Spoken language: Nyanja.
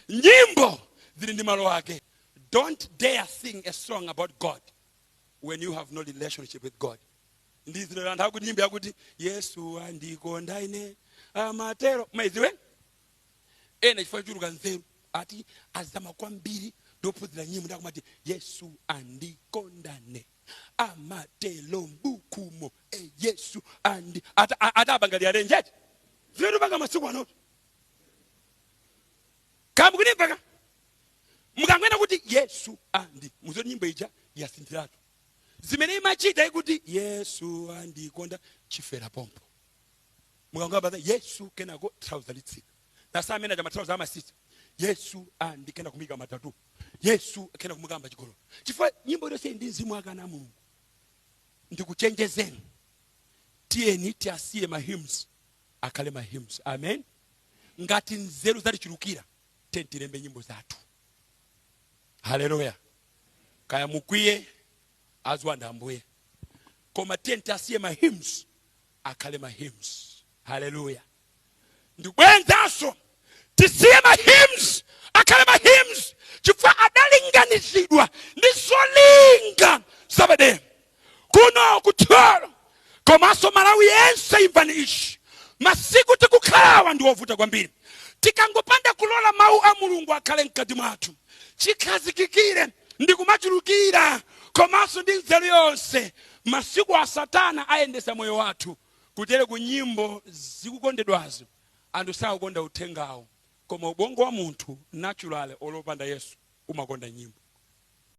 Nyimbo zili ndi malo ake. Don't dare sing a song about God when you have no relationship with God. Ndizilo anthu akuti nyimbo yakuti Yesu andikonda ine amatero maiziwe ena chifukwa chuluka nzeru ati azama kwambiri ndophunzira nyimbo ndakumati Yesu andikondane amatelo mbukumo Yesu andi atabangali arenjeti zvintu banga masiku anoto kamukuni banga mukangwena kuti Yesu andi muzoni nyimbo ija yasinthiratu zimene imachita ikuti Yesu andikonda chifera pompo mukangwa baza Yesu kenako trouser litsika nasamena ja trouser amasisa Yesu andikenda kumika matatu Yesu kena kumugamba chigolo chifukwa nyimbo yose ndi mzimu akana Mulungu ndikuchenjezeni tiyeni tiasiye ma hymns akale ma hymns amen ngati nzeru zatichulukira tentilembe nyimbo zathu haleluya kaya mukwiye azwanda ambuye koma tentiasiye ma hymns akale ma hymns haleluya ndikwenzaso tisiye ma hymns akale ma hymns chifukwa adalinganizidwa ndi zolinga zabadeni kuno kutwalo komanso Malawi yense imvani ishi masiku tikukhalawa ndi ovuta kwambiri tikangopanda kulola mawu a Mulungu akhale mkati mwathu chikhazikikire ndi kumachulukira komanso ndi nzeru yonse masiku a Satana ayendesa moyo wathu kutere ku nyimbo zikukondedwazo anthu sakukonda uthengawo koma ubongo wa munthu naturally olopanda Yesu umakonda nyimbo